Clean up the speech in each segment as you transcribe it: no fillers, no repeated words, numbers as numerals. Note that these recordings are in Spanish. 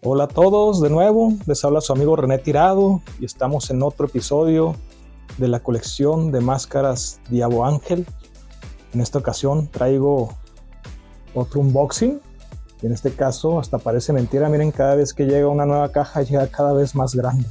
Hola a todos de nuevo, les habla su amigo René Tirado y estamos en otro episodio de la colección de máscaras Diabo Ángel. En esta ocasión traigo otro unboxing y en este caso hasta parece mentira, miren, cada vez que llega una nueva caja llega cada vez más grande.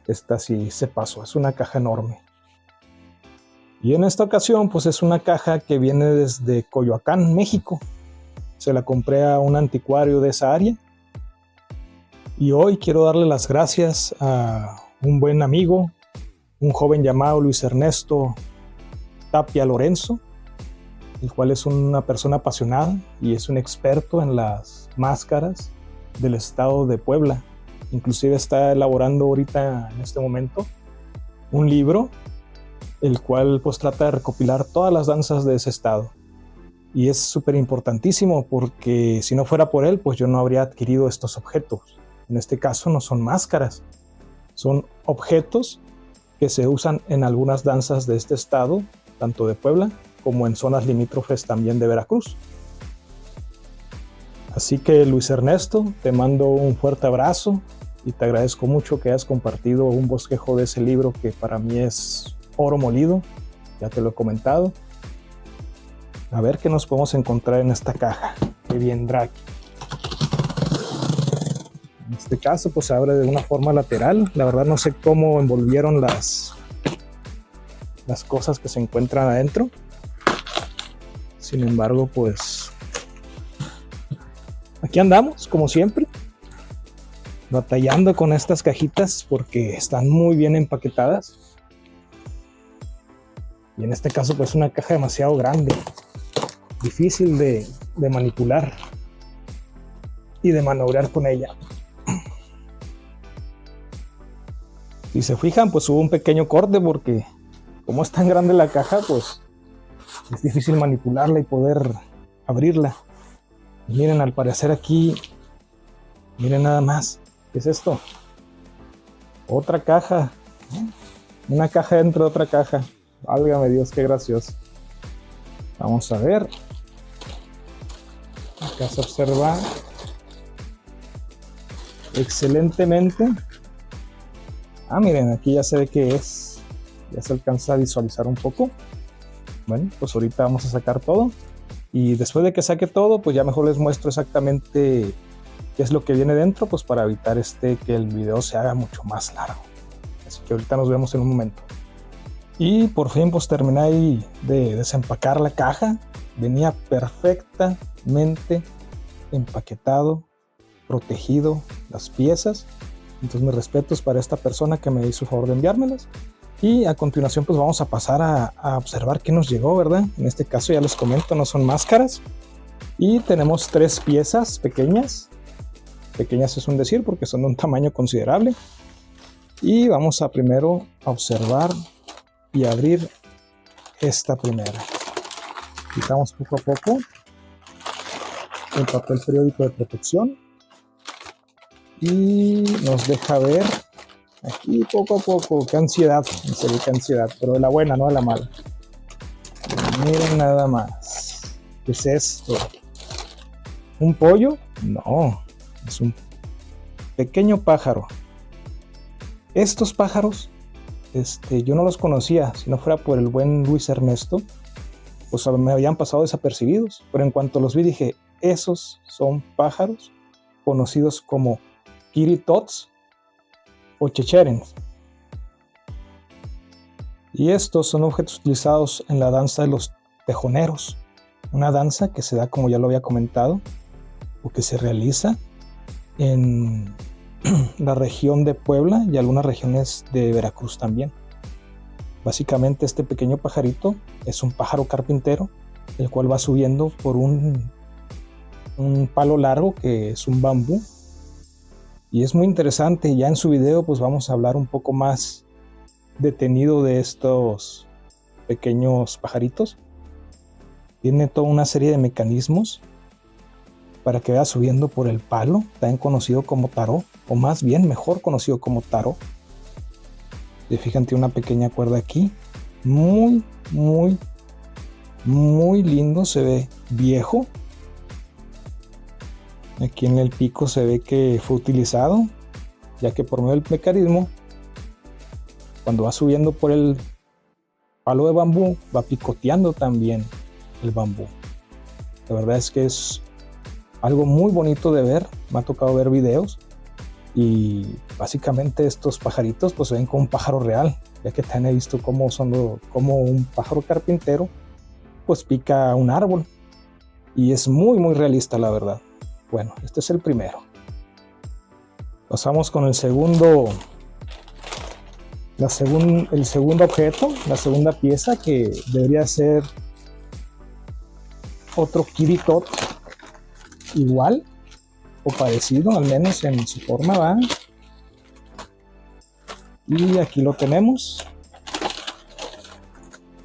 Esta sí se pasó, es una caja enorme. Y en esta ocasión pues es una caja que viene desde Coyoacán, México. Se la compré a un anticuario de esa área. Y hoy quiero darle las gracias a un buen amigo, un joven llamado Luis Ernesto Tapia Lorenzo, el cual es una persona apasionada y es un experto en las máscaras del estado de Puebla. Inclusive está elaborando ahorita en este momento un libro, el cual pues trata de recopilar todas las danzas de ese estado. Y es súper importantísimo porque si no fuera por él, pues yo no habría adquirido estos objetos. En este caso no son máscaras, son objetos que se usan en algunas danzas de este estado, tanto de Puebla como en zonas limítrofes también de Veracruz. Así que Luis Ernesto, te mando un fuerte abrazo y te agradezco mucho que hayas compartido un bosquejo de ese libro que para mí es oro molido, ya te lo he comentado. A ver qué nos podemos encontrar en esta caja que vendrá aquí. En este caso pues se abre de una forma lateral. La verdad no sé cómo envolvieron las cosas que se encuentran adentro. Sin embargo pues aquí andamos como siempre, batallando con estas cajitas porque están muy bien empaquetadas. Y en este caso pues una caja demasiado grande, difícil de manipular y de maniobrar con ella. Si se fijan pues hubo un pequeño corte porque como es tan grande la caja pues es difícil manipularla y poder abrirla. Y miren, al parecer aquí, miren nada más, ¿qué es esto? Otra caja, una caja dentro de otra caja. Válgame Dios, qué gracioso. Vamos a ver. Acá se observa excelentemente. Miren, aquí ya se ve que es, ya se alcanza a visualizar un poco. Bueno, pues ahorita vamos a sacar todo y después de que saque todo, pues ya mejor les muestro exactamente qué es lo que viene dentro, pues para evitar que el video se haga mucho más largo. Así que ahorita nos vemos en un momento. Y por fin pues terminé ahí de desempacar la caja. Venía perfectamente empaquetado, protegido las piezas. Entonces mis respetos para esta persona que me hizo el favor de enviármelas. Y a continuación pues vamos a pasar a observar qué nos llegó, ¿verdad? En este caso ya les comento, no son máscaras. Y tenemos 3 piezas pequeñas. Pequeñas es un decir porque son de un tamaño considerable. Y vamos a primero a observar y abrir esta primera. Quitamos poco a poco el papel periódico de protección y nos deja ver aquí poco a poco. Qué ansiedad, en serio, qué ansiedad, pero de la buena, no de la mala. Miren nada más. ¿Qué es esto? ¿Un pollo? No, es un pequeño pájaro. Estos pájaros yo no los conocía. Si no fuera por el buen Luis Ernesto, pues me habían pasado desapercibidos, pero en cuanto los vi dije, esos son pájaros conocidos como kiritots o checherens. Y estos son objetos utilizados en la danza de los tejoneros, una danza que se da, como ya lo había comentado, o que se realiza en la región de Puebla y algunas regiones de Veracruz también. Básicamente este pequeño pajarito es un pájaro carpintero, el cual va subiendo por un palo largo que es un bambú. Y es muy interesante. Ya en su video pues vamos a hablar un poco más detenido de estos pequeños pajaritos. Tiene toda una serie de mecanismos para que vaya subiendo por el palo, también conocido como taró, o más bien mejor conocido como taró. Se fijan, tiene una pequeña cuerda aquí, muy lindo, se ve viejo. Aquí en el pico se ve que fue utilizado, ya que por medio del mecanismo, cuando va subiendo por el palo de bambú, va picoteando también el bambú. La verdad es que es algo muy bonito de ver. Me ha tocado ver videos y básicamente estos pajaritos pues se ven como un pájaro real, ya que también he visto cómo un pájaro carpintero pues pica un árbol, y es muy realista, la verdad. Bueno, este es el primero. Pasamos con el segundo, el segundo objeto, la segunda pieza, que debería ser otro Kiritot igual o parecido, al menos en su forma, ¿va? Y aquí lo tenemos.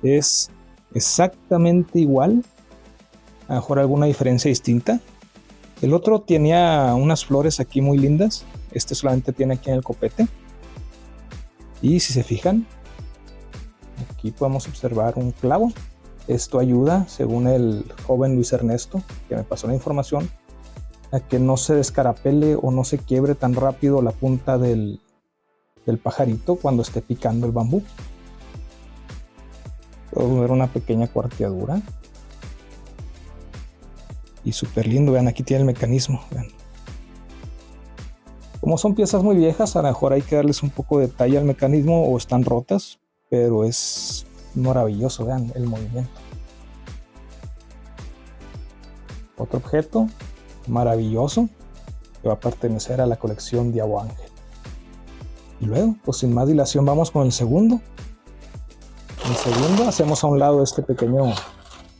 Es exactamente igual, a lo mejor alguna diferencia distinta. El otro tenía unas flores aquí muy lindas, este solamente tiene aquí en el copete. Y si se fijan, aquí podemos observar un clavo. Esto ayuda, según el joven Luis Ernesto, que me pasó la información, a que no se descarapele o no se quiebre tan rápido la punta del pajarito cuando esté picando el bambú. Podemos ver una pequeña cuarteadura. Y súper lindo, vean, aquí tiene el mecanismo. Vean. Como son piezas muy viejas, a lo mejor hay que darles un poco de detalle al mecanismo o están rotas, pero es maravilloso, vean el movimiento. Otro objeto maravilloso que va a pertenecer a la colección Diabo Ángel. Y luego, pues sin más dilación, vamos con el segundo. El segundo, hacemos a un lado este pequeño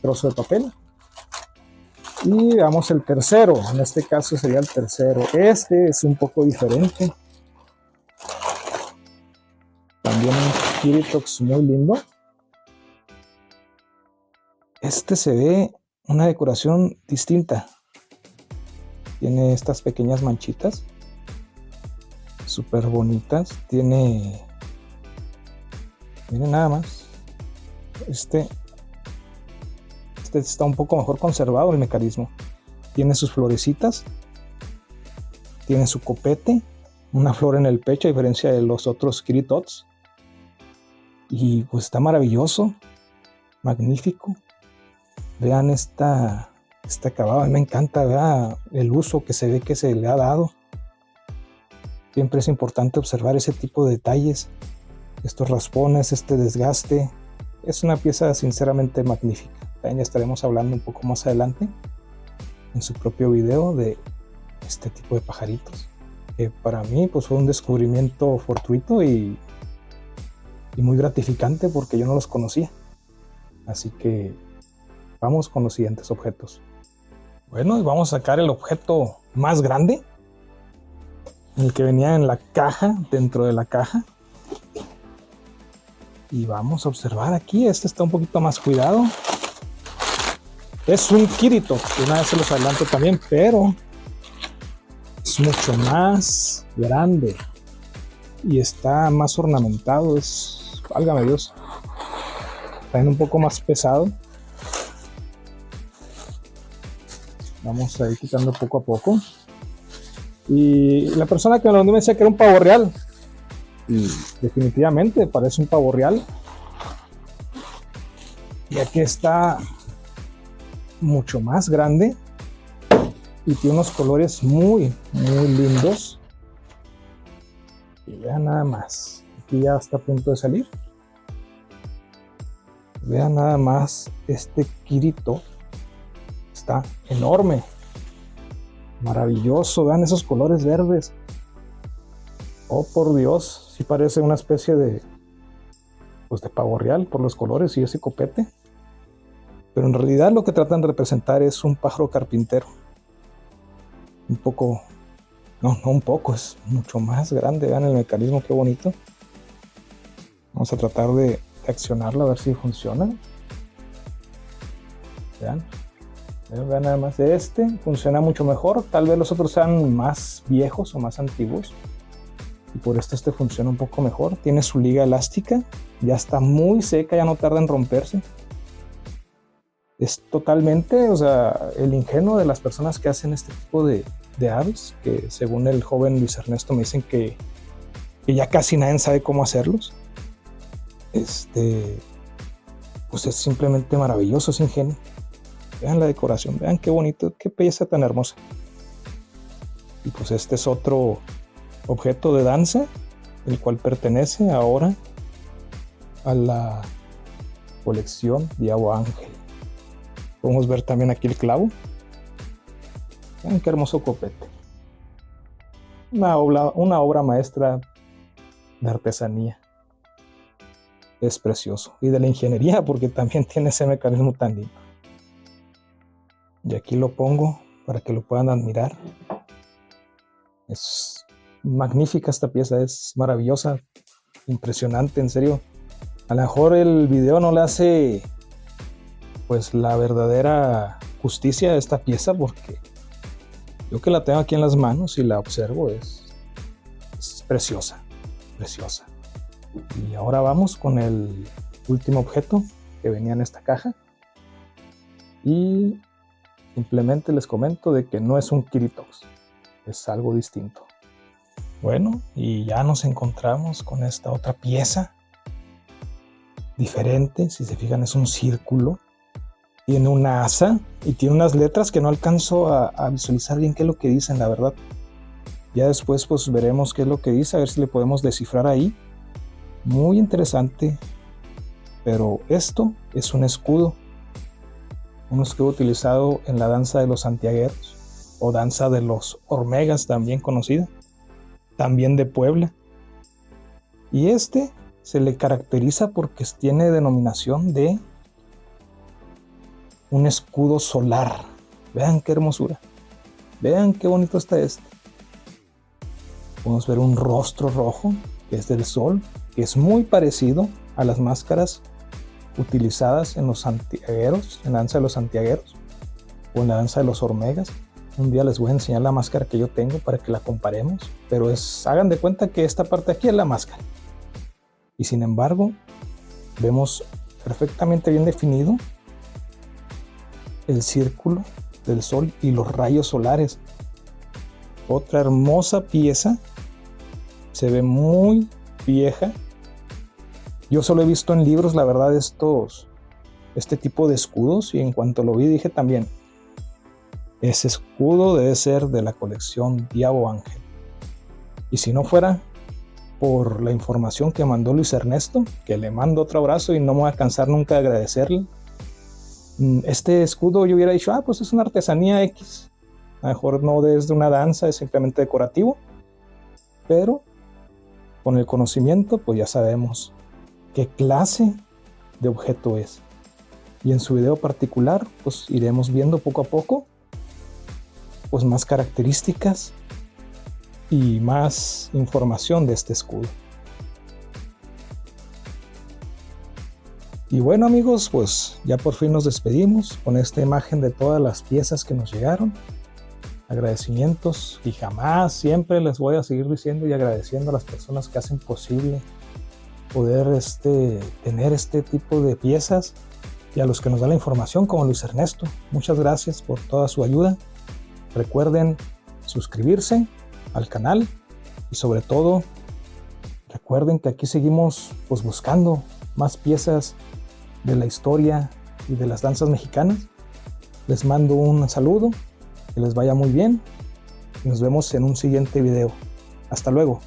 trozo de papel. Y veamos el tercero, en este caso sería el tercero. Este es un poco diferente. También un Kiritox muy lindo. Este se ve una decoración distinta. Tiene estas pequeñas manchitas. Súper bonitas. Miren nada más. Este está un poco mejor conservado el mecanismo. Tiene sus florecitas, tiene su copete, una flor en el pecho a diferencia de los otros Kiritots, y pues está maravilloso, magnífico. Vean este acabado, a mí me encanta, vean el uso que se ve que se le ha dado. Siempre es importante observar ese tipo de detalles, estos raspones, este desgaste. Es una pieza sinceramente magnífica. También estaremos hablando un poco más adelante en su propio video de este tipo de pajaritos, que para mí pues fue un descubrimiento fortuito y muy gratificante, porque yo no los conocía. Así que vamos con los siguientes objetos. Bueno, y vamos a sacar el objeto más grande, el que venía en la caja, dentro de la caja. Y vamos a observar aquí, este está un poquito más cuidado. Es un Kiritox, que una vez se los adelanto también, pero es mucho más grande y está más ornamentado. Válgame Dios, también un poco más pesado. Vamos a ir quitando poco a poco. Y la persona que me lo vendió me decía que era un pavo real, y definitivamente parece un pavo real, ya que está mucho más grande y tiene unos colores muy lindos. Y vean nada más, aquí ya está a punto de salir. Vean nada más, este Kirito está enorme, maravilloso. Vean esos colores verdes. Oh, por Dios, sí parece una especie de pavo real por los colores y ese copete. Pero en realidad lo que tratan de representar es un pájaro carpintero. Un poco, no un poco, es mucho más grande. Vean el mecanismo, qué bonito. Vamos a tratar de accionarlo a ver si funciona. Vean nada más. Este funciona mucho mejor. Tal vez los otros sean más viejos o más antiguos, y por esto este funciona un poco mejor. Tiene su liga elástica, ya está muy seca, ya no tarda en romperse. Es totalmente, el ingenio de las personas que hacen este tipo de de aves, que según el joven Luis Ernesto me dicen que ya casi nadie sabe cómo hacerlos. Pues es simplemente maravilloso ese ingenio. Vean la decoración, vean qué bonito, qué pieza tan hermosa. Y pues este es otro objeto de danza, el cual pertenece ahora a la colección Diabo Ángel. Podemos ver también aquí el clavo. Vean qué hermoso copete. Una obra maestra de artesanía. Es precioso. Y de la ingeniería, porque también tiene ese mecanismo tan lindo. Y aquí lo pongo para que lo puedan admirar. Es magnífica esta pieza, es maravillosa, impresionante, en serio. A lo mejor el video no le hace pues la verdadera justicia a esta pieza, porque yo que la tengo aquí en las manos y la observo, es preciosa, preciosa. Y ahora vamos con el último objeto que venía en esta caja. Y simplemente les comento de que no es un Kiritox, es algo distinto. Bueno, y ya nos encontramos con esta otra pieza diferente. Si se fijan, es un círculo, tiene una asa y tiene unas letras que no alcanzo a visualizar bien qué es lo que dicen, la verdad. Ya después pues veremos qué es lo que dice, a ver si le podemos descifrar ahí. Muy interesante, pero esto es un escudo utilizado en la danza de los santiagueros o danza de los hormegas, también conocida, también de Puebla. Y se le caracteriza porque tiene denominación de un escudo solar. Vean qué hermosura, vean qué bonito está Podemos ver un rostro rojo que es del sol, que es muy parecido a las máscaras utilizadas en los santiagueros, en la danza de los santiagueros o en la danza de los hormegas. Un día les voy a enseñar la máscara que yo tengo para que la comparemos, pero hagan de cuenta que esta parte de aquí es la máscara. Y sin embargo, vemos perfectamente bien definido el círculo del sol y los rayos solares. Otra hermosa pieza, se ve muy vieja. Yo solo he visto en libros, la verdad, este tipo de escudos, y en cuanto lo vi dije también, ese escudo debe ser de la colección Diabo Ángel. Y si no fuera por la información que mandó Luis Ernesto, que le mando otro abrazo y no me voy a cansar nunca de agradecerle, este escudo yo hubiera dicho, pues es una artesanía X, a lo mejor no es de una danza, es simplemente decorativo, pero con el conocimiento pues ya sabemos qué clase de objeto es. Y en su video particular pues iremos viendo poco a poco pues más características y más información de este escudo. Y bueno amigos, pues ya por fin nos despedimos con esta imagen de todas las piezas que nos llegaron. Agradecimientos, y jamás, siempre les voy a seguir diciendo y agradeciendo a las personas que hacen posible poder tener este tipo de piezas, y a los que nos dan la información como Luis Ernesto. Muchas gracias por toda su ayuda. Recuerden suscribirse al canal y sobre todo recuerden que aquí seguimos pues buscando más piezas de la historia y de las danzas mexicanas. Les mando un saludo, que les vaya muy bien y nos vemos en un siguiente video. Hasta luego.